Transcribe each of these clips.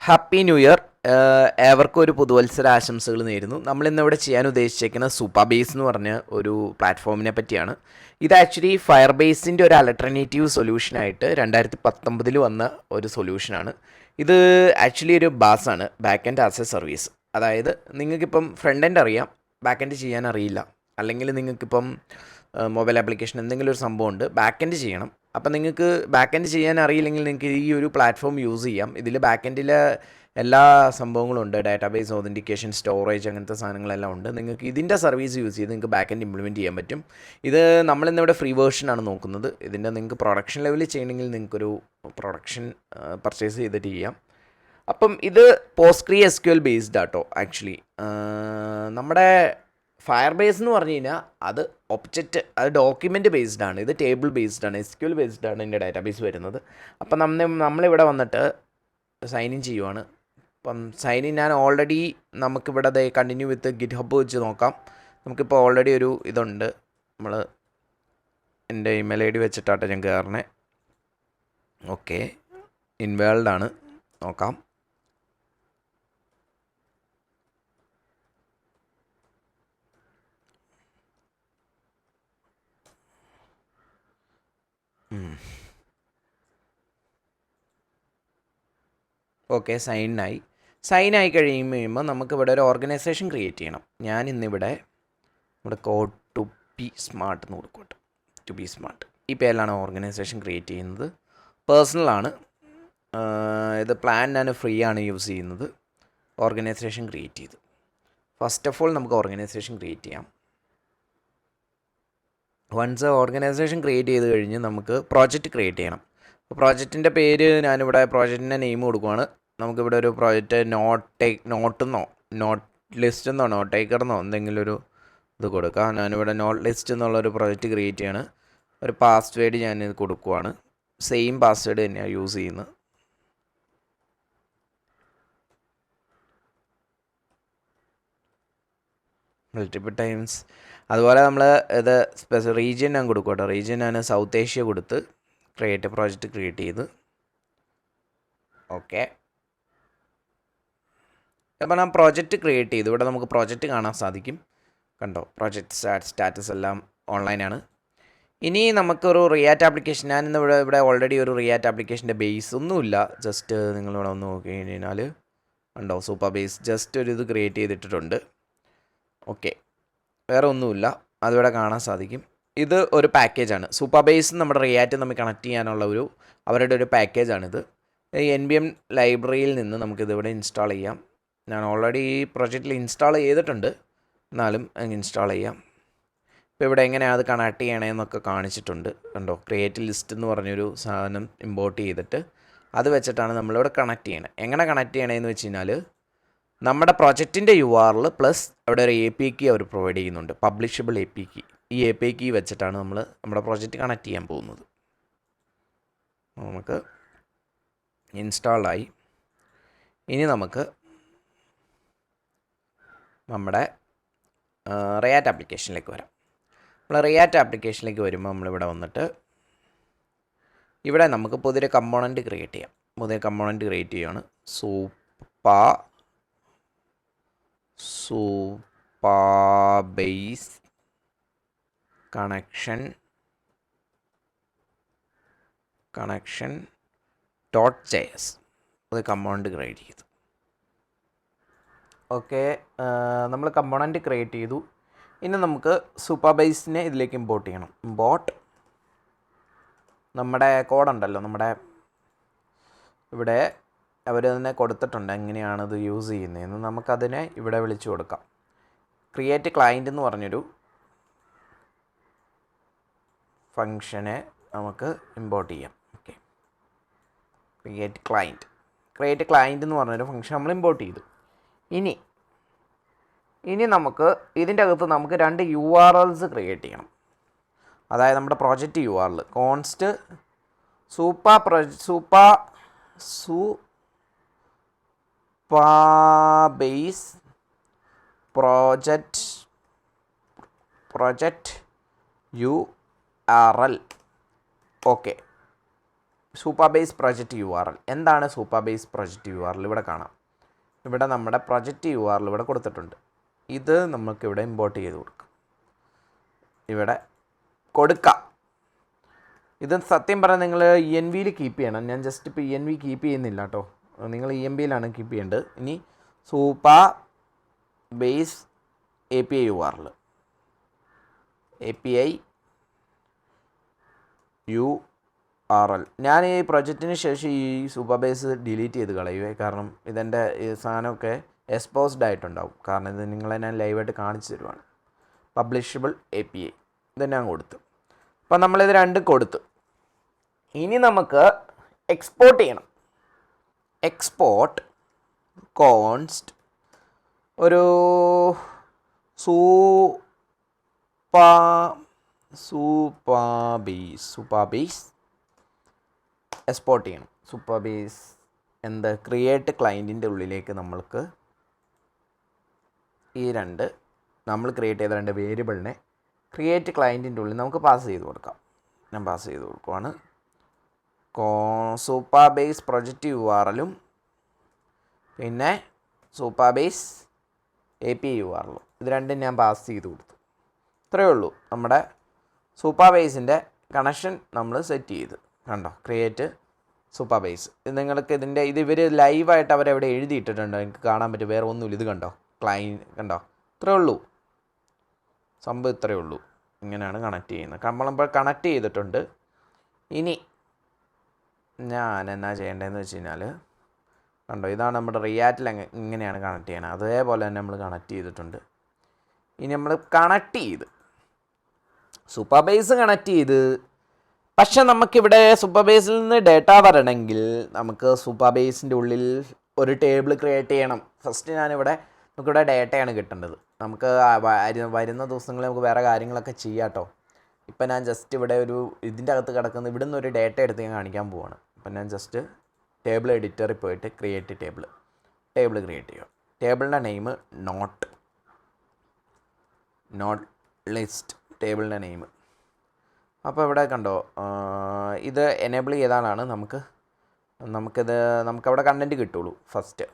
Happy new year. ഏവർക്കും ഒരു പുതുവത്സര ആശംസകൾ നേരുന്നു. നമ്മളിന്നിവിടെ ചെയ്യാൻ ഉദ്ദേശിച്ചിരിക്കുന്ന സൂപ്പർ ബേസ് എന്ന് പറഞ്ഞ ഒരു പ്ലാറ്റ്ഫോമിനെ പറ്റിയാണ്. ഇത് ആക്ച്വലി ഫയർ ബേസിൻ്റെ ഒരു അൾട്ടർനേറ്റീവ് സൊല്യൂഷനായിട്ട് 2019 വന്ന ഒരു സൊല്യൂഷനാണ്. ഇത് ആക്ച്വലി ഒരു ബാസാണ്, back end as a service. അതായത് നിങ്ങൾക്കിപ്പം ഫ്രണ്ട് എൻഡ് അറിയാം, ബാക്ക് എൻഡ് ചെയ്യാൻ അറിയില്ല, അല്ലെങ്കിൽ നിങ്ങൾക്കിപ്പം മൊബൈൽ ആപ്ലിക്കേഷൻ എന്തെങ്കിലും ഒരു സംഭവം ഉണ്ട്, ബാക്ക് എൻഡ് ചെയ്യണം. അപ്പം നിങ്ങൾക്ക് ബാക്ക് എൻഡ് ചെയ്യാൻ അറിയില്ലെങ്കിൽ നിങ്ങൾക്ക് ഈ ഒരു പ്ലാറ്റ്ഫോം യൂസ് ചെയ്യാം. ഇതിൽ ബാക്ക് എൻഡിൽ എല്ലാ സംഭവങ്ങളും ഉണ്ട്. ഡാറ്റാബേസ്, ഒതൻറ്റിക്കേഷൻ, സ്റ്റോറേജ്, അങ്ങനത്തെ സാധനങ്ങളെല്ലാം ഉണ്ട്. നിങ്ങൾക്ക് ഇതിൻ്റെ സർവീസ് യൂസ് ചെയ്ത് നിങ്ങൾക്ക് ബാക്ക് എൻഡ് ഇംപ്ലിമെൻറ്റ് ചെയ്യാൻ പറ്റും. ഇത് നമ്മളിന്നിവിടെ ഫ്രീ വേർഷനാണ് നോക്കുന്നത്. ഇതിൻ്റെ നിങ്ങൾക്ക് പ്രൊഡക്ഷൻ ലെവലിൽ ചെയ്യണമെങ്കിൽ നിങ്ങൾക്കൊരു പ്രൊഡക്ഷൻ പർച്ചേസ് ചെയ്തിട്ട് ചെയ്യാം. അപ്പം ഇത് പോസ്റ്റ്ഗ്രി SQL ബേസ്ഡ് ആട്ടോ. ആക്ച്വലി നമ്മുടെ ഫയർ ബേസ് എന്ന് പറഞ്ഞു കഴിഞ്ഞാൽ അത് ഒബ്ജക്റ്റ്, അത് ഡോക്യുമെൻറ്റ് ബേസ്ഡ് ആണ്. ഇത് ടേബിൾ ബേസ്ഡ് ആണ്, SQL ബേസ്ഡ് ആണ് ഇതിൻ്റെ ഡാറ്റാബേസ് വരുന്നത്. അപ്പം നമ്മളിവിടെ വന്നിട്ട് സൈൻ ഇൻ ചെയ്യുവാണ്. അപ്പം സൈൻ ഇൻ ഞാൻ ഓൾറെഡി നമുക്കിവിടെ കണ്ടിന്യൂ വിത്ത് GitHub വെച്ച് നോക്കാം. നമുക്കിപ്പോൾ ഓൾറെഡി ഒരു ഇതുണ്ട്. നമ്മൾ എൻ്റെ ഇമെയിൽ ID വെച്ചിട്ടാട്ടെ ഞാൻ കയറണേ. ഓക്കെ, ഇൻവാൾഡ് ആണ്, നോക്കാം. ഓക്കെ, സൈൻ ആയി കഴിയുമ്പോൾ നമുക്കിവിടെ ഒരു ഓർഗനൈസേഷൻ ക്രിയേറ്റ് ചെയ്യണം. ഞാൻ ഇന്നിവിടെ നമ്മുടെ കോഡ് ടു ബി സ്മാർട്ട് എന്ന് കൊടുക്കട്ടെ. ടു ബി സ്മാർട്ട് ഈ പേരിലാണ് ഓർഗനൈസേഷൻ ക്രിയേറ്റ് ചെയ്യുന്നത്. പേഴ്സണലാണ് ഇത്. പ്ലാൻ ഞാൻ ഫ്രീ ആണ് യൂസ് ചെയ്യുന്നത്. ഓർഗനൈസേഷൻ ക്രിയേറ്റ് ചെയ്തു. ഫസ്റ്റ് ഓഫ് ഓൾ നമുക്ക് ഓർഗനൈസേഷൻ ക്രിയേറ്റ് ചെയ്യാം. വൺസ് ഓർഗനൈസേഷൻ ക്രിയേറ്റ് ചെയ്ത് കഴിഞ്ഞ് നമുക്ക് പ്രോജക്റ്റ് ക്രിയേറ്റ് ചെയ്യണം. പ്രോജക്റ്റിൻ്റെ പേര് ഞാനിവിടെ പ്രോജക്റ്റിൻ്റെ നെയിം കൊടുക്കുവാണ്. നമുക്കിവിടെ ഒരു പ്രോജക്റ്റ് നോട്ടെന്നോ നോട്ട് ലിസ്റ്റ് എന്നോ നോട്ട് ടേക്കറെന്നോ എന്തെങ്കിലും ഒരു ഇത് കൊടുക്കാം. ഞാനിവിടെ നോട്ട് ലിസ്റ്റ് എന്നുള്ളൊരു പ്രോജക്റ്റ് ക്രിയേറ്റ് ചെയ്യാണ്. ഒരു പാസ്വേഡ് ഞാനിത് കൊടുക്കുവാണ്. സെയിം പാസ്വേഡ് തന്നെയാണ് യൂസ് ചെയ്യുന്നത്. Multiple times. അതുപോലെ നമ്മൾ ഇത് റീജിയൻ ഞാൻ കൊടുക്കും കേട്ടോ. റീജിയൻ ഞാൻ സൗത്ത് ഏഷ്യ കൊടുത്ത് പ്രോജക്റ്റ് ക്രിയേറ്റ് ചെയ്ത്. ഓക്കെ, അപ്പോൾ ഞാൻ പ്രോജക്റ്റ് ക്രിയേറ്റ് ചെയ്തു. ഇവിടെ നമുക്ക് പ്രോജക്റ്റ് കാണാൻ സാധിക്കും. കണ്ടോ, പ്രോജക്റ്റ് സ്റ്റാറ്റസ് എല്ലാം ഓൺലൈനാണ്. ഇനി നമുക്കൊരു റിയാക്റ്റ് ആപ്ലിക്കേഷൻ, ഞാൻ ഇന്ന് ഇവിടെ ഓൾറെഡി ഒരു റിയാക്റ്റ് ആപ്ലിക്കേഷൻ്റെ ബേസ് ഒന്നുമില്ല. ജസ്റ്റ് നിങ്ങളിവിടെ ഒന്ന് നോക്കി കഴിഞ്ഞാൽ കണ്ടോ, സൂപ്പർ ബേസ് ജസ്റ്റ് ഒരു ഇത് ക്രിയേറ്റ് ചെയ്തിട്ടുണ്ട്. ഓക്കെ, വേറെ ഒന്നുമില്ല, അതിവിടെ കാണാൻ സാധിക്കും. ഇത് ഒരു പാക്കേജാണ്. സൂപ്പർ ബേസ് നമ്മുടെ റിയാക്റ്റ് നമ്മൾ കണക്ട് ചെയ്യാനുള്ള അവരുടെ ഒരു പാക്കേജാണിത്. ഈ NPM ലൈബ്രറിയിൽ നിന്ന് നമുക്കിതിവിടെ ഇൻസ്റ്റാൾ ചെയ്യാം. ഞാൻ ഓൾറെഡി ഈ പ്രൊജക്റ്റിൽ ഇൻസ്റ്റാൾ ചെയ്തിട്ടുണ്ട്, എന്നാലും ഇൻസ്റ്റാൾ ചെയ്യാം. ഇപ്പോൾ ഇവിടെ എങ്ങനെയാണ് അത് കണക്ട് ചെയ്യണമെന്നൊക്കെ കാണിച്ചിട്ടുണ്ട്. കണ്ടോ, ക്രിയേറ്റ് ലിസ്റ്റ് എന്ന് പറഞ്ഞൊരു സാധനം ഇമ്പോർട്ട് ചെയ്തിട്ട് അത് വെച്ചിട്ടാണ് നമ്മളിവിടെ കണക്ട് ചെയ്യണത്. എങ്ങനെ കണക്ട് ചെയ്യണമെന്ന് വെച്ച് കഴിഞ്ഞാൽ നമ്മുടെ പ്രൊജക്റ്റിൻ്റെ URL പ്ലസ് അവിടെ ഒരു API കീ അവർ പ്രൊവൈഡ് ചെയ്യുന്നുണ്ട്, പബ്ലിഷബിൾ API കീ. ഈ API കീ വെച്ചിട്ടാണ് നമ്മൾ നമ്മുടെ പ്രൊജക്റ്റ് കണക്ട് ചെയ്യാൻ പോകുന്നത്. നമുക്ക് ഇൻസ്റ്റാളായി. ഇനി നമുക്ക് നമ്മുടെ റിയാക്റ്റ് ആപ്ലിക്കേഷനിലേക്ക് വരാം. നമ്മൾ റിയാക്റ്റ് ആപ്ലിക്കേഷനിലേക്ക് വരുമ്പോൾ നമ്മളിവിടെ വന്നിട്ട് ഇവിടെ നമുക്ക് പുതിയൊരു കമ്പോണൻറ്റ് ക്രിയേറ്റ് ചെയ്യാം. പുതിയ കമ്പോണൻറ്റ് ക്രിയേറ്റ് ചെയ്യുകയാണ്. സൂപ്പർ ബേസ് കണക്ഷൻ .js പുതിയ കമ്പോണൻറ്റ് ക്രിയേറ്റ് ചെയ്തു. ഓക്കെ, നമ്മൾ കമ്പോണൻറ്റ് ക്രിയേറ്റ് ചെയ്തു. ഇനി നമുക്ക് സൂപ്പർ ബേസിനെ ഇതിലേക്ക് ഇമ്പോർട്ട് ചെയ്യണം. ഇമ്പോർട്ട് നമ്മുടെ കോഡുണ്ടല്ലോ, നമ്മുടെ ഇവിടെ അവർ തന്നെ കൊടുത്തിട്ടുണ്ട് എങ്ങനെയാണത് യൂസ് ചെയ്യുന്നതെന്ന്. നമുക്കതിനെ ഇവിടെ വിളിച്ചു കൊടുക്കാം. ക്രിയേറ്റ് ക്ലയൻറ്റ് എന്ന് പറഞ്ഞൊരു ഫങ്ഷനെ നമുക്ക് ഇമ്പോർട്ട് ചെയ്യാം. ഓക്കെ, ക്രിയേറ്റ് ക്ലയൻറ്റ് എന്ന് പറഞ്ഞൊരു ഫങ്ഷൻ നമ്മൾ ഇമ്പോർട്ട് ചെയ്തു. ഇനി നമുക്ക് ഇതിൻ്റെ അകത്ത് നമുക്ക് 2 URLs ക്രിയേറ്റ് ചെയ്യണം. അതായത് നമ്മുടെ project URL const Supabase project URL. Okay, Supabase project URL. എന്താണ് സൂപ്പർബേസ് പ്രൊജക്റ്റ് URL? ഇവിടെ കാണാം. ഇവിടെ നമ്മുടെ പ്രൊജക്റ്റ് URL ഇവിടെ കൊടുത്തിട്ടുണ്ട്. ഇത് നമുക്കിവിടെ ഇമ്പോർട്ട് ചെയ്ത് കൊടുക്കാം. ഇവിടെ കൊടുക്കാം. ഇത് സത്യം പറഞ്ഞാൽ നിങ്ങൾ ENVയിൽ കീപ്പ് ചെയ്യണം. ഞാൻ ജസ്റ്റ് ഇപ്പോൾ ENV കീപ്പ് ചെയ്യുന്നില്ല കേട്ടോ. നിങ്ങൾ ENVയിലാണ് കീപ്പ് ചെയ്യേണ്ടത്. ഇനി സൂപ്പർബേസ് API URL ഞാൻ ഈ പ്രൊജക്റ്റിന് ശേഷം ഈ സൂപ്പർബേസ് ഡിലീറ്റ് ചെയ്ത് കളയുവേ. കാരണം ഇതെൻ്റെ ഈ സാധനമൊക്കെ എക്സ്പോസ്ഡ് ആയിട്ടുണ്ടാവും. കാരണം ഇത് നിങ്ങളെ ഞാൻ ലൈവായിട്ട് കാണിച്ചു തരുവാണ്. പബ്ലിഷബിൾ API ഇത് ഞാൻ കൊടുത്തു. അപ്പോൾ നമ്മളിത് രണ്ടും കൊടുത്തു. ഇനി നമുക്ക് എക്സ്പോർട്ട് ചെയ്യണം. എക്സ്പോർട്ട് കോൺസ്റ്റ് ഒരു സൂപ്പർബേസ് എക്സ്പോർട്ട് ചെയ്യണം. സൂപ്പർബേസ് ക്രിയേറ്റ് ക്ലയൻറ്റിൻ്റെ ഉള്ളിലേക്ക് നമ്മൾക്ക് ഈ നമ്മൾ ക്രിയേറ്റ് ചെയ്ത 2 വേരിയബിളിനെ ക്രിയേറ്റ് ക്ലയൻറ്റിൻ്റെ ഉള്ളിൽ നമുക്ക് പാസ് ചെയ്ത് കൊടുക്കാം. ഞാൻ പാസ് ചെയ്ത് കൊടുക്കുവാണ്. സൂപ്പർബേസ് പ്രൊജക്റ്റ് URLഉം പിന്നെ സൂപ്പർബേസ് API URLഉം ഇത് രണ്ടും ഞാൻ പാസ് ചെയ്ത് കൊടുത്തു. ഇത്രയേ ഉള്ളൂ. നമ്മുടെ സൂപ്പർബേസിൻ്റെ കണക്ഷൻ നമ്മൾ സെറ്റ് ചെയ്ത്. കണ്ടോ, ക്രിയേറ്റ് സൂപ്പർബേസ്. ഇത് നിങ്ങൾക്ക് ഇത് ഇവർ ലൈവായിട്ട് അവരെവിടെ എഴുതിയിട്ടിട്ടുണ്ടോ? എനിക്ക് കാണാൻ പറ്റും. വേറെ ഒന്നുമില്ല. ഇത് കണ്ടോ, കണ്ടോ, ഇത്രയേ ഉള്ളൂ. സംഭവം ഇത്രയേ ഉള്ളൂ. ഇങ്ങനെയാണ് കണക്ട് ചെയ്യുന്നത്. നമ്മളിപ്പോൾ കണക്ട് ചെയ്തിട്ടുണ്ട്. ഇനി ഞാൻ എന്നാ ചെയ്യേണ്ടതെന്ന് വെച്ച് കഴിഞ്ഞാൽ കണ്ടോ, ഇതാണ് നമ്മുടെ റിയാക്റ്റിൽ ഇങ്ങനെയാണ് കണക്ട് ചെയ്യണത്. അതേപോലെ തന്നെ നമ്മൾ കണക്ട് ചെയ്തിട്ടുണ്ട്. ഇനി നമ്മൾ കണക്ട് ചെയ്ത് സൂപ്പർബേസ് കണക്ട് ചെയ്ത്, പക്ഷെ നമുക്കിവിടെ സൂപ്പർബേസിൽ നിന്ന് ഡേറ്റ വരണമെങ്കിൽ നമുക്ക് സൂപ്പർബേസിൻ്റെ ഉള്ളിൽ ഒരു ടേബിൾ ക്രിയേറ്റ് ചെയ്യണം. ഫസ്റ്റ് നമുക്കിവിടെ ഡേറ്റയാണ് കിട്ടേണ്ടത്. നമുക്ക് വരുന്ന ദിവസങ്ങളിൽ നമുക്ക് വേറെ കാര്യങ്ങളൊക്കെ ചെയ്യാം കേട്ടോ. ഇപ്പം ഞാൻ ജസ്റ്റ് ഇവിടെ ഇതിൻ്റെ അകത്ത് കിടക്കുന്ന ഇവിടുന്ന് ഒരു ഡേറ്റ എടുത്ത് ഞാൻ കാണിക്കാൻ പോവാണ്. അപ്പം ഞാൻ ജസ്റ്റ് ടേബിൾ എഡിറ്ററിൽ പോയിട്ട് ക്രിയേറ്റ് ടേബിൾ ക്രിയേറ്റ് ചെയ്യുക. ടേബിളിൻ്റെ നെയിം നോട്ട് ലിസ്റ്റ്, ടേബിളിൻ്റെ നെയിം. അപ്പോൾ ഇവിടെ കണ്ടോ, ഇത് എനേബിൾ ചെയ്താലാണ് നമുക്കവിടെ കണ്ടൻറ്റ് കിട്ടുള്ളൂ ഫസ്റ്റ്.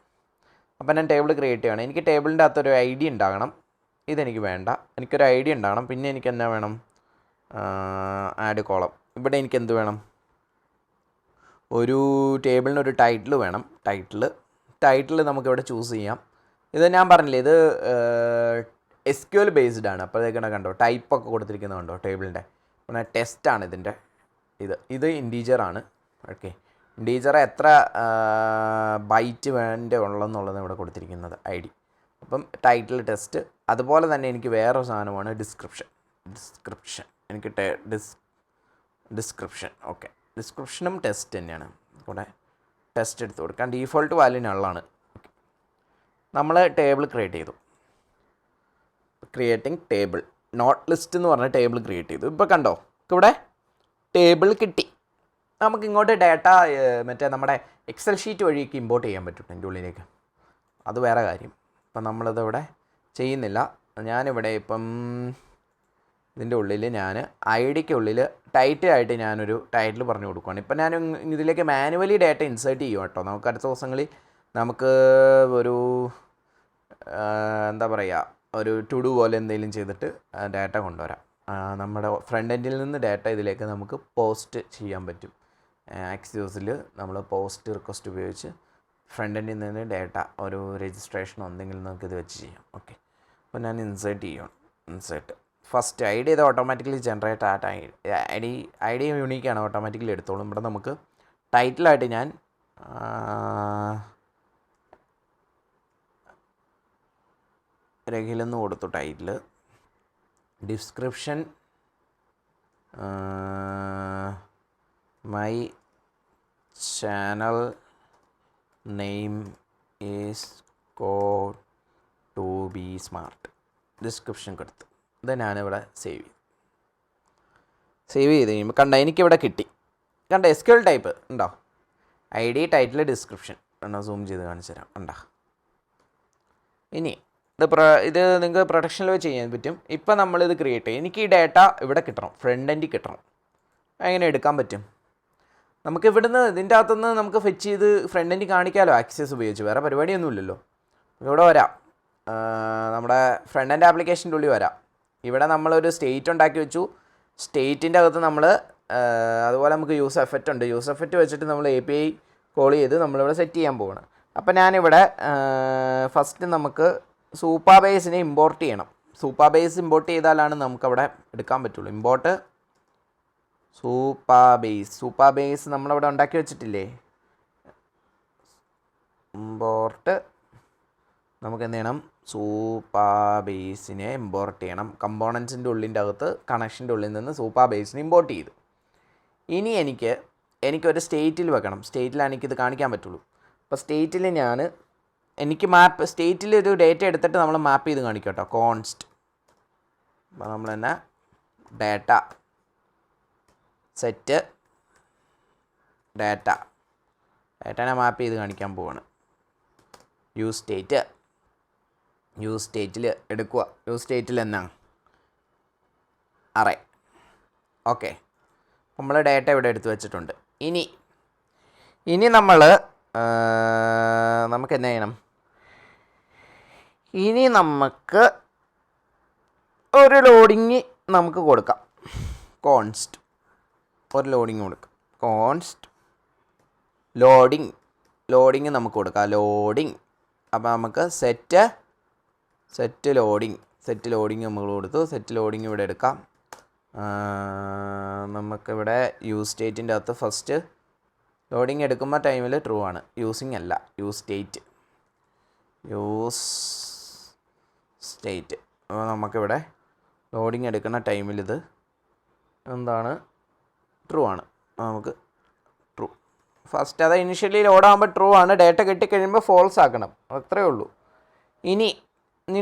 അപ്പോൾ ഞാൻ ടേബിൾ ക്രിയേറ്റ് ചെയ്യണം. എനിക്ക് ടേബിളിൻ്റെ അകത്തൊരു ID ഉണ്ടാകണം. ഇതെനിക്ക് വേണ്ട. എനിക്കൊരു ID ഉണ്ടാകണം. പിന്നെ എനിക്ക് എന്നാ വേണം? Add column. ഇവിടെ എനിക്ക് എന്ത് വേണം? ഒരു ടേബിളിനൊരു ടൈറ്റിൽ വേണം. ടൈറ്റിൽ നമുക്കിവിടെ ചൂസ് ചെയ്യാം. ഇത് ഞാൻ പറഞ്ഞില്ലേ, ഇത് SQL ബേസ്ഡ് ആണ്. അപ്പോഴത്തേക്കാണ് കണ്ടോ ടൈപ്പൊക്കെ കൊടുത്തിരിക്കുന്നത് കണ്ടോ ടേബിളിൻ്റെ. പിന്നെ ടെസ്റ്റാണ് ഇതിൻ്റെ. ഇത് ഇൻറ്റീജറാണ്. ഓക്കെ, ഇൻറ്റീജർ എത്ര ബൈറ്റ് ഉള്ളതെന്നുള്ളത് ഇവിടെ കൊടുത്തിരിക്കുന്നത് ID. അപ്പം ടൈറ്റിൽ ടെസ്റ്റ്. അതുപോലെ തന്നെ എനിക്ക് വേറൊരു സാധനമാണ് ഡിസ്ക്രിപ്ഷൻ. എനിക്ക് ഡിസ്ക്രിപ്ഷൻ. ഓക്കെ, ഡിസ്ക്രിപ്ഷനും ടെസ്റ്റ് തന്നെയാണ്. കൂടെ ടെസ്റ്റ് എടുത്ത് കൊടുക്കാം. ഡീഫോൾട്ട് വാല്യൂ നള്ളാണ്. നമ്മൾ ടേബിൾ ക്രിയേറ്റ് ചെയ്തു. ക്രിയേറ്റിംഗ് ടേബിൾ നോട്ട് ലിസ്റ്റ് എന്ന് പറഞ്ഞ ടേബിൾ ക്രിയേറ്റ് ചെയ്തു. ഇപ്പോൾ കണ്ടോ, ഇവിടെ ടേബിൾ കിട്ടി. നമുക്ക് ഇങ്ങോട്ട് ഡേറ്റ മറ്റേ നമ്മുടെ എക്സൽ ഷീറ്റ് വഴിയൊക്കെ ഇമ്പോർട്ട് ചെയ്യാൻ പറ്റും എൻ്റെ ഉള്ളിലേക്ക്. അത് വേറെ കാര്യം. അപ്പം നമ്മളിതിവിടെ ചെയ്യുന്നില്ല. ഞാനിവിടെ ഇപ്പം ഇതിൻ്റെ ഉള്ളിൽ ഞാൻ IDക്കുള്ളിൽ ടൈറ്റിലായിട്ട് ഞാനൊരു ടൈറ്റിൽ പറഞ്ഞു കൊടുക്കുകയാണ്. ഇപ്പം ഞാൻ ഇതിലേക്ക് മാനുവലി ഡേറ്റ ഇൻസേർട്ട് ചെയ്യും കേട്ടോ. നമുക്ക് അടുത്ത ദിവസങ്ങളിൽ നമുക്ക് ഒരു എന്താ പറയുക, ഒരു ടു ഡു പോലെ എന്തെങ്കിലും ചെയ്തിട്ട് ഡേറ്റ കൊണ്ടുവരാം. നമ്മുടെ ഫ്രണ്ട് എൻഡിൽ നിന്ന് ഡേറ്റ ഇതിലേക്ക് നമുക്ക് പോസ്റ്റ് ചെയ്യാൻ പറ്റും. ആക്സിയോസിൽ നമ്മൾ പോസ്റ്റ് റിക്വസ്റ്റ് ഉപയോഗിച്ച് ഫ്രണ്ട് എൻഡിൽ നിന്ന് ഡേറ്റ ഒരു രജിസ്ട്രേഷനോ എന്തെങ്കിലും നമുക്കിത് വെച്ച് ചെയ്യാം. ഓക്കെ, അപ്പോൾ ഞാൻ ഇൻസേർട്ട് ചെയ്യണം. ഫസ്റ്റ് ID ഇത് ഓട്ടോമാറ്റിക്കലി ജനറേറ്റ് ആയിട്ട് ID യൂണീക്കാണ്, ഓട്ടോമാറ്റിക്കലി എടുത്തോളും. ഇവിടെ നമുക്ക് ടൈറ്റിലായിട്ട് ഞാൻ രഘിലെന്ന് കൊടുത്തു title. Description my channel name is code to be smart. Description കൊടുത്തു. ഇത് ഞാനിവിടെ സേവ് ചെയ്ത് കഴിയുമ്പോൾ കണ്ട എനിക്കിവിടെ കിട്ടി. കണ്ട SQL ടൈപ്പ് ഉണ്ടോ? ID title description. എന്നാൽ സൂം ചെയ്ത് കാണിച്ചു തരാം. കണ്ട ഇനി ഇത് നിങ്ങൾക്ക് പ്രൊഡക്ഷനിൽ വെച്ച് ചെയ്യാൻ പറ്റും. ഇപ്പം നമ്മളിത് ക്രിയേറ്റ് ചെയ്യും. എനിക്ക് ഈ ഡേറ്റ ഇവിടെ കിട്ടണം, ഫ്രണ്ട് എൻഡിൽ കിട്ടണം. എങ്ങനെ എടുക്കാൻ പറ്റും? നമുക്ക് ഇവിടുന്ന് ഇതിൻ്റെ അകത്തുനിന്ന് നമുക്ക് ഫെച്ച് ചെയ്ത് ഫ്രണ്ട് എൻഡ് കാണിക്കാമല്ലോ ആക്സസ് ഉപയോഗിച്ച്. വേറെ പരിപാടിയൊന്നുമില്ലല്ലോ. ഇവിടെ വരാം, നമ്മുടെ ഫ്രണ്ട് എൻഡ് ആപ്ലിക്കേഷൻ്റെ ഉള്ളിൽ വരാം. ഇവിടെ നമ്മളൊരു സ്റ്റേറ്റ് ഉണ്ടാക്കി വെച്ചു. സ്റ്റേറ്റിൻ്റെ അകത്ത് നമ്മൾ അതുപോലെ നമുക്ക് യൂസ് എഫക്റ്റ് ഉണ്ട്. യൂസ് എഫക്റ്റ് വെച്ചിട്ട് നമ്മൾ API കോൾ ചെയ്ത് നമ്മളിവിടെ സെറ്റ് ചെയ്യാൻ പോവാണ്. അപ്പോൾ ഞാനിവിടെ ഫസ്റ്റ് നമുക്ക് സൂപ്പർബേസിനെ ഇമ്പോർട്ട് ചെയ്യണം. സൂപ്പർബേസ് ഇമ്പോർട്ട് ചെയ്താലാണ് നമുക്കവിടെ എടുക്കാൻ പറ്റുള്ളൂ. ഇമ്പോർട്ട് സൂപ്പർബേസ് നമ്മളവിടെ ഉണ്ടാക്കി വെച്ചിട്ടില്ലേ. ഇമ്പോർട്ട് നമുക്ക് എന്ത് ചെയ്യണം, സൂപ്പർബേസിനെ ഇമ്പോർട്ട് ചെയ്യണം. കമ്പോണൻസിൻ്റെ ഉള്ളിൻ്റെ അകത്ത് കണക്ഷൻ്റെ ഉള്ളിൽ നിന്ന് സൂപ്പർബേസിനെ ഇമ്പോർട്ട് ചെയ്തു. ഇനി എനിക്കൊരു സ്റ്റേറ്റിൽ വെക്കണം. സ്റ്റേറ്റിലാണ് എനിക്കിത് കാണിക്കാൻ പറ്റുള്ളൂ. അപ്പോൾ സ്റ്റേറ്റിൽ എനിക്ക് സ്റ്റേറ്റിൽ ഒരു ഡേറ്റ എടുത്തിട്ട് നമ്മൾ മാപ്പ് ചെയ്ത് കാണിക്കാം കേട്ടോ. കോൺസ്റ്റ് അപ്പോൾ നമ്മൾ തന്നെ ഡേറ്റ സെറ്റ് ഡേറ്റനെ മാപ്പ് ചെയ്ത് കാണിക്കാൻ പോവാണ്. യൂസ് സ്റ്റേറ്റിൽ എടുക്കുക. യൂസ് സ്റ്റേറ്റിൽ എന്നാണ് അറേ. ഓക്കെ, നമ്മൾ ഡേറ്റ ഇവിടെ എടുത്ത് വെച്ചിട്ടുണ്ട്. ഇനി നമുക്ക് എന്ത് ചെയ്യണം, ഇനി നമുക്ക് ഒരു ലോഡിങ് നമുക്ക് കൊടുക്കാം. കോൺസ്റ്റ് ഒരു ലോഡിങ് കൊടുക്കാം. കോൺസ്റ്റ് ലോഡിങ് നമുക്ക് കൊടുക്കാം. അപ്പോൾ നമുക്ക് സെറ്റ് ലോഡിങ് നമ്മൾ കൊടുത്തു. സെറ്റ് ലോഡിങ് ഇവിടെ എടുക്കാം. നമുക്കിവിടെ യൂസ് സ്റ്റേറ്റിൻ്റെ അകത്ത് ഫസ്റ്റ് ലോഡിങ് എടുക്കുമ്പോൾ ടൈമിൽ ട്രൂ ആണ്, യൂസിങ് അല്ല. യൂസ് സ്റ്റേറ്റ് അപ്പോൾ നമുക്കിവിടെ ലോഡിങ് എടുക്കുന്ന ടൈമിൽ ഇത് എന്താണ്, ട്രൂ ആണ്. നമുക്ക് ട്രൂ ഫസ്റ്റ് അത് ഇനിഷ്യലി ലോഡാകുമ്പോൾ ട്രൂ ആണ്. ഡേറ്റ കിട്ടിക്കഴിയുമ്പോൾ ഫോൾസ് ആക്കണം, അത്രയേ ഉള്ളൂ. ഇനി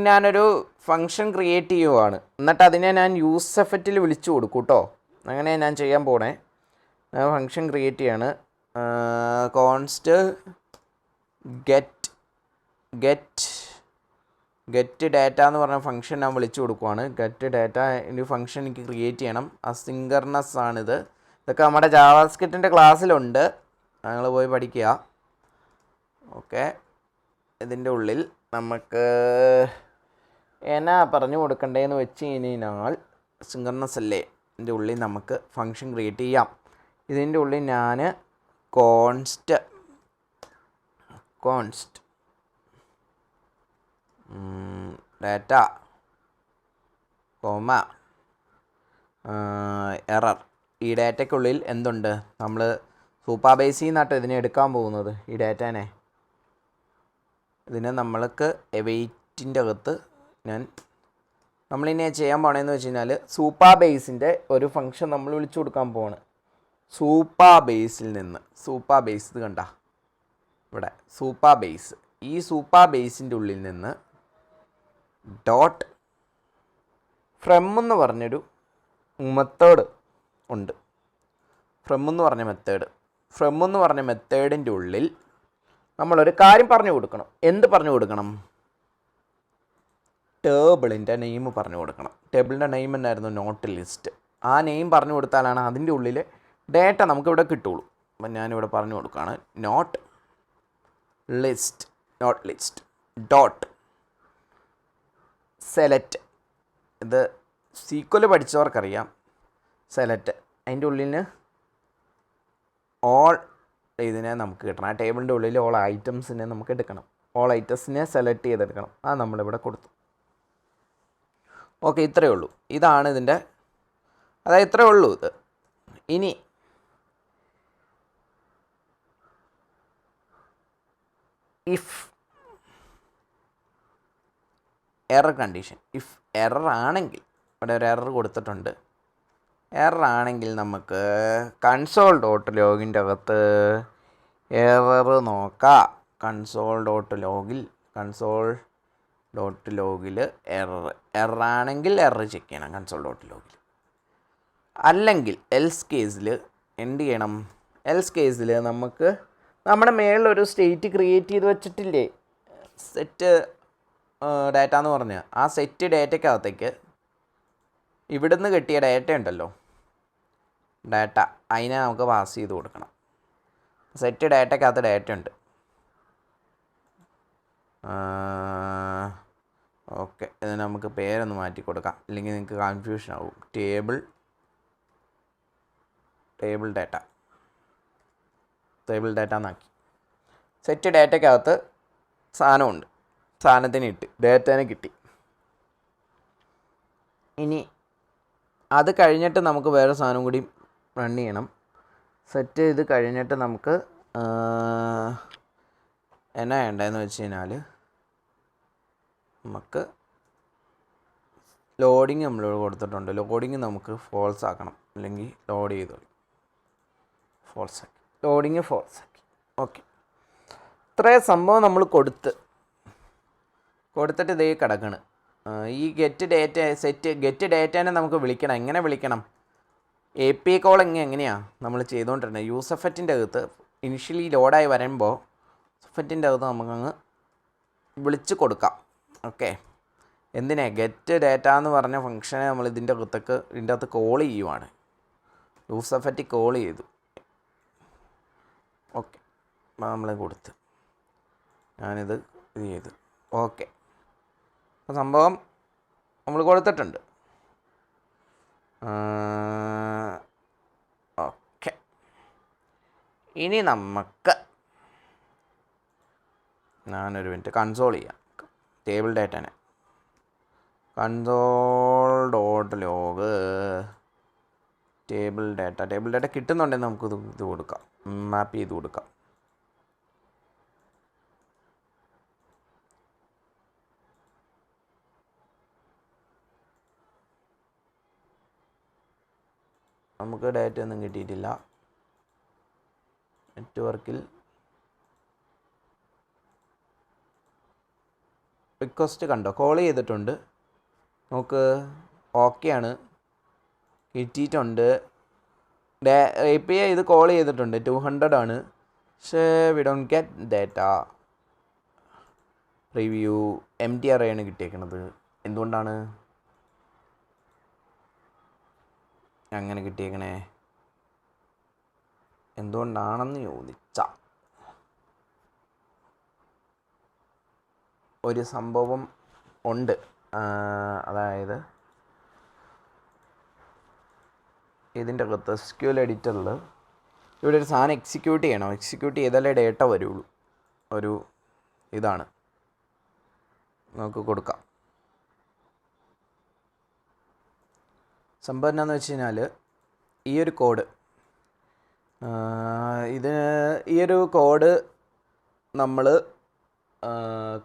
ഞാനൊരു ഫങ്ഷൻ ക്രിയേറ്റ് ചെയ്യുവാണ്. എന്നിട്ട് അതിനെ ഞാൻ യൂസ് എഫക്റ്റിൽ വിളിച്ചു കൊടുക്കും കേട്ടോ. അങ്ങനെ ഞാൻ ചെയ്യാൻ പോണേ. ഞാൻ ഫങ്ഷൻ ക്രിയേറ്റ് ചെയ്യാണ്. കോൺസ്റ്റ് ഗെറ്റ് ഡാറ്റ എന്ന് പറഞ്ഞ ഫംഗ്ഷൻ ഞാൻ വിളിച്ചു കൊടുക്കുവാണ്. ഗെറ്റ് ഡാറ്റ ഒരു ഫംഗ്ഷൻ എനിക്ക് ക്രിയേറ്റ് ചെയ്യണം. അസിൻക്രണസ് ആണിത്. ഇതൊക്കെ നമ്മുടെ ജാവാസ്ക്രിപ്റ്റിൻ്റെ ക്ലാസ്സിലുണ്ട്, ഞങ്ങൾ പോയി പഠിക്കുക. ഓക്കെ, ഇതിൻ്റെ ഉള്ളിൽ നമുക്ക് എന്നാ പറഞ്ഞു കൊടുക്കണ്ടേന്ന് വെച്ച് കഴിഞ്ഞാൽ സിൻക്രണസ് അല്ലേ, ഇതിൻ്റെ ഉള്ളിൽ നമുക്ക് ഫംഗ്ഷൻ ക്രിയേറ്റ് ചെയ്യാം. ഇതിൻ്റെ ഉള്ളിൽ ഞാൻ കോൺസ്റ്റ് ഡാറ്റ കോമ എറർ. ഈ ഡാറ്റയ്ക്കുള്ളിൽ എന്തുണ്ട്, നമ്മൾ സൂപ്പർബേസിൽ നിന്നാട്ടോ ഇതിനെ എടുക്കാൻ പോകുന്നത്. ഈ ഡാറ്റേനെ ഇതിനെ നമ്മൾക്ക് വെയിറ്റിൻ്റെ അകത്ത് നമ്മളിനി ചെയ്യാൻ പോകണമെന്ന് വെച്ച് കഴിഞ്ഞാൽ സൂപ്പർബേസിൻ്റെ ഒരു ഫംഗ്ഷൻ നമ്മൾ വിളിച്ചു കൊടുക്കാൻ പോവാണ്. സൂപ്പർബേസിൽ നിന്ന് ഇത് കണ്ട ഇവിടെ സൂപ്പർബേസ്. ഈ സൂപ്പർബേസിൻ്റെ ഉള്ളിൽ നിന്ന് ഡോട്ട് ഫ്രം എന്ന് പറഞ്ഞൊരു മെത്തേഡ് ഉണ്ട്. ഫ്രം എന്ന് പറഞ്ഞ മെത്തേഡിൻ്റെ ഉള്ളിൽ നമ്മളൊരു കാര്യം പറഞ്ഞു കൊടുക്കണം. എന്ത് പറഞ്ഞു കൊടുക്കണം? ടേബിളിൻ്റെ നെയിം പറഞ്ഞു കൊടുക്കണം. ടേബിളിൻ്റെ നെയിം എന്നായിരുന്നു? Not list. ആ നെയിം പറഞ്ഞു കൊടുത്താലാണ് അതിൻ്റെ ഉള്ളിൽ ഡേറ്റ നമുക്കിവിടെ കിട്ടുള്ളൂ. അപ്പം ഞാനിവിടെ പറഞ്ഞു കൊടുക്കുകയാണ് നോട്ട് ലിസ്റ്റ് ഡോട്ട് സെലക്ട്. ഇത് സീക്വൽ പഠിച്ചവർക്കറിയാം. സെലക്ട് അതിൻ്റെ ഉള്ളിൽ ഓൾ ഇതിനെ നമുക്ക് കിട്ടണം. ആ ടേബിളിൻ്റെ ഉള്ളിൽ ഓൾ ഐറ്റംസിനെ നമുക്ക് എടുക്കണം. ഓൾ ഐറ്റംസിനെ സെലക്ട് ചെയ്തെടുക്കണം. അത് നമ്മളിവിടെ കൊടുത്തു. ഓക്കെ, ഇത്രയേ ഉള്ളൂ. ഇതാണ് ഇതിൻ്റെ, അതായത് ഇത്രയേ ഉള്ളൂ ഇത്. ഇനി if error condition. If error ആണെങ്കിൽ, ഇവിടെ ഒരു എറർ കൊടുത്തിട്ടുണ്ട്. എറർ ആണെങ്കിൽ നമുക്ക് കൺസോൾ ഡോട്ട് ലോഗിൻ്റെ അകത്ത് എറർ നോക്കാം. കൺസോൾ ഡോട്ട് ലോഗിൽ എറർ ആണെങ്കിൽ എറർ ചെക്ക് ചെയ്യണം കൺസോൾ ഡോട്ട് ലോഗിൽ. അല്ലെങ്കിൽ എൽസ് കേസിൽ എന്ത് ചെയ്യണം? എൽസ് കേസിൽ നമുക്ക് നമ്മുടെ മേളിലൊരു സ്റ്റേറ്റ് ക്രിയേറ്റ് ചെയ്ത് വെച്ചിട്ടില്ലേ, സെറ്റ് ഡാറ്റ എന്ന് പറഞ്ഞ്. ആ സെറ്റ് ഡാറ്റയ്ക്കകത്തേക്ക് ഇവിടുന്ന് കിട്ടിയ ഡാറ്റ ഉണ്ടല്ലോ, ഡാറ്റ, അതിനെ നമുക്ക് പാസ് ചെയ്ത് കൊടുക്കണം. സെറ്റ് ഡാറ്റയ്ക്കകത്ത് ഡാറ്റ ഉണ്ട്. ഓക്കെ, ഇതിന് നമുക്ക് പേരൊന്ന് മാറ്റി കൊടുക്കാം, ഇല്ലെങ്കിൽ നിങ്ങൾക്ക് കൺഫ്യൂഷൻ ആവും. ടേബിൾ ഡാറ്റ എന്നാക്കി. സെറ്റ് ഡാറ്റയ്ക്കകത്ത് സാധനമുണ്ട്, സാധനത്തിന് ഇട്ട് ഡാറ്റേനെ കിട്ടി. ഇനി അത് കഴിഞ്ഞിട്ട് നമുക്ക് വേറെ സാധനം കൂടി റൺ ചെയ്യണം. സെറ്റ് ചെയ്ത് കഴിഞ്ഞിട്ട് നമുക്ക് എന്നാ വേണ്ടതെന്ന് വെച്ച് കഴിഞ്ഞാൽ നമുക്ക് ലോഡിങ് നമ്മളോട് കൊടുത്തിട്ടുണ്ട്. ലോഡിങ് നമുക്ക് ഫോൾസ് ആക്കണം, അല്ലെങ്കിൽ ലോഡ് ചെയ്തോളൂ. ഫോൾസ് ആക്കി, ലോഡിങ് ഫോൾസ് ആക്കി. ഓക്കെ, ഇത്രയും സംഭവം നമ്മൾ കൊടുത്തിട്ട് ഇതേ കിടക്കണം. ഈ ഗെറ്റ് ഡാറ്റേനെ നമുക്ക് വിളിക്കണം. എങ്ങനെ വിളിക്കണം? API കോൾ എങ്ങനെയാണ് നമ്മൾ ചെയ്തുകൊണ്ടിരുന്നത്? യൂസഫറ്റിൻ്റെ അകത്ത് ഇനിഷ്യലി ലോഡായി വരുമ്പോൾ യൂസഫറ്റിൻ്റെ അകത്ത് നമുക്കങ്ങ് വിളിച്ച് കൊടുക്കാം. ഓക്കെ, എന്തിനാ? ഗെറ്റ് ഡാറ്റ എന്ന് പറഞ്ഞ ഫംഗ്ഷനെ നമ്മൾ ഇതിൻ്റെ അകത്ത് കോൾ ചെയ്യുവാണ്. യൂസഫറ്റ് കോൾ ചെയ്തു. ഓക്കെ, നമ്മൾ കൊടുത്ത് ഞാനിത് ചെയ്തു. ഓക്കെ, അപ്പോൾ സംഭവം നമ്മൾ കൊടുത്തിട്ടുണ്ട്. ഓക്കെ, ഇനി നമുക്ക് ഞാനൊരു മിനിറ്റ് കൺസോൾ ചെയ്യാം. ടേബിൾ ഡാറ്റനെ console.log ടേബിൾ ഡാറ്റ കിട്ടുന്നുണ്ടെങ്കിൽ നമുക്ക് ഇത് കൊടുക്കാം, മാപ്പ് ചെയ്ത് കൊടുക്കാം. നമുക്ക് ഡാറ്റ ഒന്നും കിട്ടിയിട്ടില്ല. നെറ്റ്വർക്കിൽ റിക്വസ്റ്റ് കണ്ടോ? കോൾ ചെയ്തിട്ടുണ്ട്. നമുക്ക് ഓക്കെയാണ്, കിട്ടിയിട്ടുണ്ട്. API ഇത് കോൾ ചെയ്തിട്ടുണ്ട്. 200 ആണ്. പക്ഷേ we don't get data. Review empty array ആണ് കിട്ടിയേക്കണത്. എന്തുകൊണ്ടാണ് അങ്ങനെ കിട്ടിയേക്കണേ? എന്തുകൊണ്ടാണെന്ന് ചോദിച്ചാൽ ഒരു സംഭവം ഉണ്ട്. അതായത് ഇതിൻ്റെ അകത്ത് SQL എഡിറ്ററിൽ ഇവിടെ ഒരു സാധനം എക്സിക്യൂട്ട് ചെയ്യണം. എക്സിക്യൂട്ട് ചെയ്താലേ ഡേറ്റ വരുള്ളൂ. ഒരു ഇതാണ്, നമുക്ക് കൊടുക്കാം. സംഭവം എന്താണെന്ന് വെച്ച് കഴിഞ്ഞാൽ ഈ ഒരു കോഡ് നമ്മൾ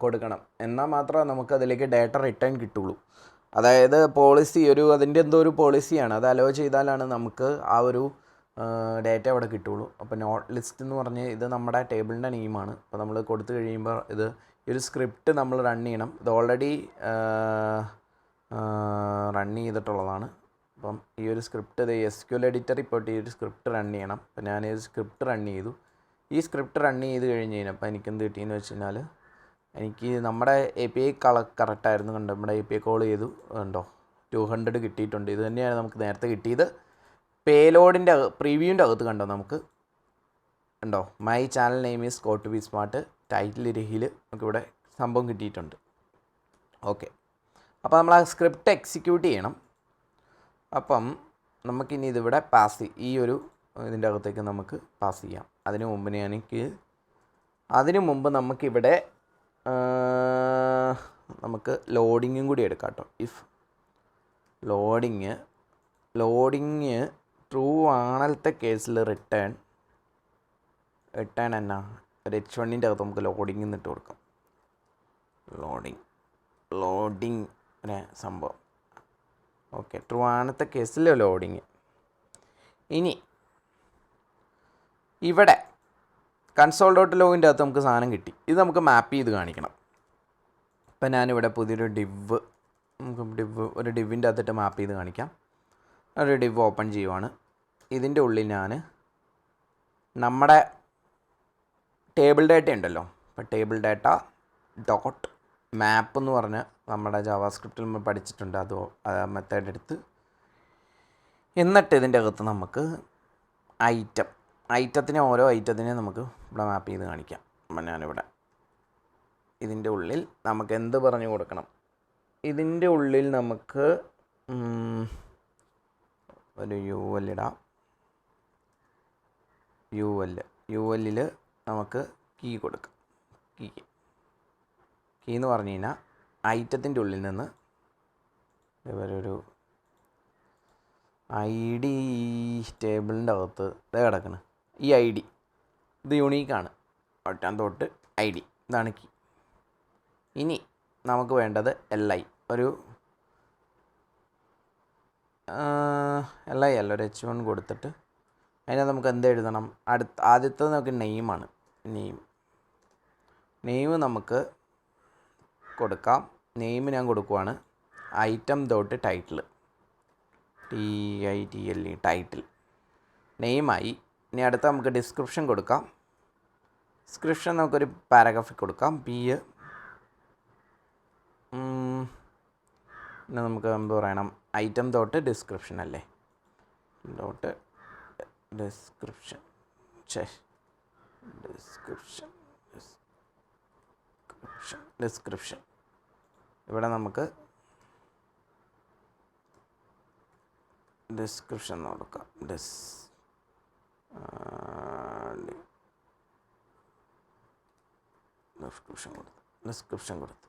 കൊടുക്കണം. എന്നാൽ മാത്രമേ നമുക്കതിലേക്ക് ഡാറ്റ റിട്ടേൺ കിട്ടുള്ളൂ. അതായത് അതിൻ്റെ എന്തോ ഒരു പോളിസിയാണ്. അത് അലോ ചെയ്താലാണ് നമുക്ക് ആ ഒരു ഡാറ്റ അവിടെ കിട്ടുള്ളൂ. അപ്പോൾ നോട്ട് ലിസ്റ്റ് എന്ന് പറഞ്ഞ് ഇത് നമ്മുടെ ടേബിളിൻ്റെ നെയിമാണ്. അപ്പോൾ നമ്മൾ കൊടുത്തു കഴിയുമ്പോൾ ഈ ഒരു സ്ക്രിപ്റ്റ് നമ്മൾ റൺ ചെയ്യണം. ഇത് ഓൾറെഡി റൺ ചെയ്തിട്ടുള്ളതാണ്. അപ്പം ഈ ഒരു സ്ക്രിപ്റ്റ് SQL എഡിറ്ററിൽ പോയിട്ട് ഈ ഒരു സ്ക്രിപ്റ്റ് റൺ ചെയ്യണം. അപ്പോൾ ഞാൻ ഈ സ്ക്രിപ്റ്റ് റൺ ചെയ്തു. ഈ സ്ക്രിപ്റ്റ് റൺ ചെയ്ത് കഴിഞ്ഞ് കഴിഞ്ഞപ്പോൾ എനിക്കെന്ത് കിട്ടിയെന്ന് വെച്ച് കഴിഞ്ഞാൽ എനിക്ക് നമ്മുടെ API കറക്റ്റായിരുന്നു. കണ്ടോ, നമ്മുടെ API കോൾ ചെയ്തു. കണ്ടോ, 200 കിട്ടിയിട്ടുണ്ട്. ഇത് തന്നെയാണ് നമുക്ക് നേരത്തെ കിട്ടിയത്. പേലോഡിൻ്റെ പ്രിവ്യൂവിൻ്റെ അകത്ത് കണ്ടോ, നമുക്ക് കണ്ടോ, my channel name is code to be smart, title Rahil, നമുക്കിവിടെ സംഭവം കിട്ടിയിട്ടുണ്ട്. ഓക്കെ, അപ്പോൾ നമ്മൾ ആ സ്ക്രിപ്റ്റ് എക്സിക്യൂട്ട് ചെയ്യണം. അപ്പം നമുക്കിനി ഇതിവിടെ ഈ ഒരു ഇതിൻ്റെ അകത്തേക്ക് നമുക്ക് പാസ് ചെയ്യാം. അതിനു മുമ്പ് നമുക്കിവിടെ നമുക്ക് ലോഡിങ്ങും കൂടി എടുക്കാം കേട്ടോ. ഇഫ് ലോഡിങ് ട്രൂ ആണത്തെ കേസിൽ റിട്ടേൺ എന്നാ ഒരു H1ൻ്റെ അകത്ത് നമുക്ക് ലോഡിങ് എന്നിട്ട് കൊടുക്കാം. ലോഡിങ് സംഭവം. ഓക്കെ, ട്രൂ ആണത്തെ കേസിൽ ലോഡിങ്. ഇനി ഇവിടെ console.logൻ്റെ അകത്ത് നമുക്ക് സാധനം കിട്ടി. ഇത് നമുക്ക് മാപ്പ് ചെയ്ത് കാണിക്കണം. ഇപ്പം ഞാനിവിടെ പുതിയൊരു ഒരു ഡിവിൻ്റെ അകത്തിട്ട് മാപ്പ് ചെയ്ത് കാണിക്കാം. ഒരു ഡിവ് ഓപ്പൺ ചെയ്യുവാണ്. ഇതിൻ്റെ ഉള്ളിൽ ഞാൻ നമ്മുടെ ടേബിൾ ഡാറ്റ ഉണ്ടല്ലോ, അപ്പോൾ ടേബിൾ ഡാറ്റ ഡോട്ട് മാപ്പ് എന്ന് പറഞ്ഞ് നമ്മുടെ ജാവാസ്ക്രിപ്റ്റിൽ നമ്മൾ പഠിച്ചിട്ടുണ്ട്. അത് മെത്തേഡ് എടുത്ത് എന്നിട്ട് ഇതിൻ്റെ അകത്ത് നമുക്ക് ഐറ്റത്തിനെ ഓരോ ഐറ്റത്തിനെ നമുക്ക് ഇവിടെ മാപ്പ് ചെയ്ത് കാണിക്കാം. അപ്പം ഞാനിവിടെ ഇതിൻ്റെ ഉള്ളിൽ നമുക്ക് എന്ത് പറഞ്ഞു കൊടുക്കണം, ഇതിൻ്റെ ഉള്ളിൽ നമുക്ക് ഒരു UL ഇടാം. UL നമുക്ക് കീ കൊടുക്കാം. കീ എന്ന് പറഞ്ഞു കഴിഞ്ഞാൽ ഐറ്റത്തിൻ്റെ ഉള്ളിൽ നിന്ന് ഇവരൊരു ID ടേബിളിൻ്റെ അകത്ത് ഇതേ കിടക്കണം. ഈ ID ഇത് യുണീക്കാണ്. ഒറ്റാൻ തൊട്ട് ID ഇതാണ് കീ. ഇനി നമുക്ക് വേണ്ടത് LI ഒരു LI അല്ല, ഒരു H1 കൊടുത്തിട്ട് അതിനകത്ത് നമുക്ക് എന്ത് എഴുതണം, ആദ്യത്തത് നമുക്ക് നെയിമാണ്. നെയിം നമുക്ക് കൊടുക്കാം. നെയിം ഞാൻ കൊടുക്കുവാണ് item dot title, TITLE title നെയിമായി. ഇനി അടുത്ത നമുക്ക് ഡിസ്ക്രിപ്ഷൻ കൊടുക്കാം. ഡിസ്ക്രിപ്ഷൻ നമുക്കൊരു പാരഗ്രാഫിൽ കൊടുക്കാം. പിന്നെ നമുക്ക് എന്ത് പറയണം, ഐറ്റം ഡോട്ട് ഡിസ്ക്രിപ്ഷൻ അല്ലേ, ഡോട്ട് ഡിസ്ക്രിപ്ഷൻ ഡിസ്ക്രിപ്ഷൻ ഇവിടെ നമുക്ക് ഡിസ്ക്രിപ്ഷൻ കൊടുക്കാം. ഡിസ്ക്രിപ്ഷൻ കൊടുത്തു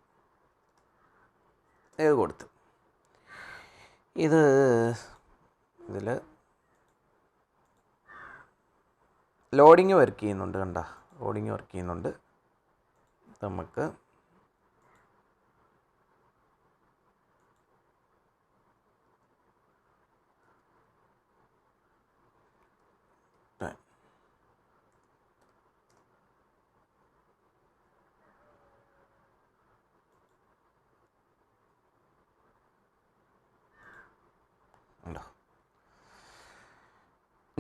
ഇത് കൊടുത്തു. ഇതിൽ ലോഡിങ് വർക്ക് ചെയ്യുന്നുണ്ട്. ലോഡിങ് വർക്ക് ചെയ്യുന്നുണ്ട്. നമുക്ക്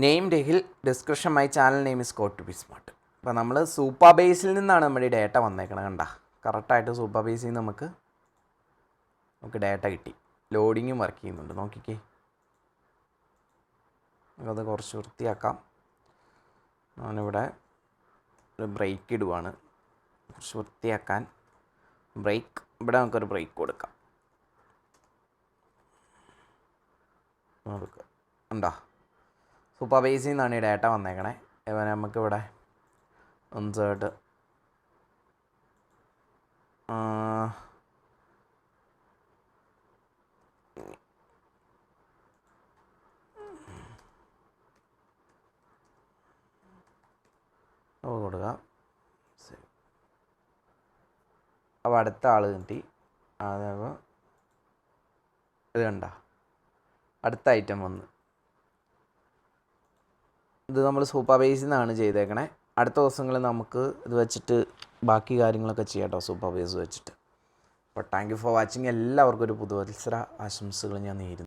name Rahil description my channel name is code to be smart. അപ്പോൾ നമ്മൾ സൂപ്പർ ബേസിൽ നിന്നാണ് നമ്മുടെ ഈ ഡേറ്റ വന്നേക്കണം. കറക്റ്റായിട്ട് സൂപ്പർ ബേസിൽ നിന്ന് നമുക്ക് ഡേറ്റ കിട്ടി. ലോഡിങ്ങും വർക്ക് ചെയ്യുന്നുണ്ട്. നോക്കിക്കേ, നമുക്കത് കുറച്ച് വൃത്തിയാക്കാം. ഞാനിവിടെ ഒരു ബ്രേക്ക് ഇടുവാണ് കുറച്ച് വൃത്തിയാക്കാൻ. ബ്രേക്ക് ഇവിടെ നമുക്കൊരു ബ്രേക്ക് കൊടുക്കാം. സൂപ്പർ ബേസിൽ നിന്നാണ് ഈ ഡേറ്റ വന്നേക്കണേ. നമുക്കിവിടെ ഇൻസേർട്ട് കൊടുക്കാം. അപ്പോൾ അടുത്ത ആൾ കിട്ടി. അതപ്പോൾ ഇത് അടുത്ത ഐറ്റം വന്ന്. ഇത് നമ്മൾ സൂപ്പർ ബേസിൽ നിന്നാണ് ചെയ്തേക്കണേ. അടുത്ത ദിവസങ്ങളിൽ നമുക്ക് ഇത് വെച്ചിട്ട് ബാക്കി കാര്യങ്ങളൊക്കെ ചെയ്യാം കേട്ടോ, സൂപ്പർ ബേസ് വെച്ചിട്ട്. അപ്പോൾ താങ്ക് യു ഫോർ വാച്ചിങ്. എല്ലാവർക്കും ഒരു പുതുവത്സര ആശംസകൾ ഞാൻ നേരുന്നു.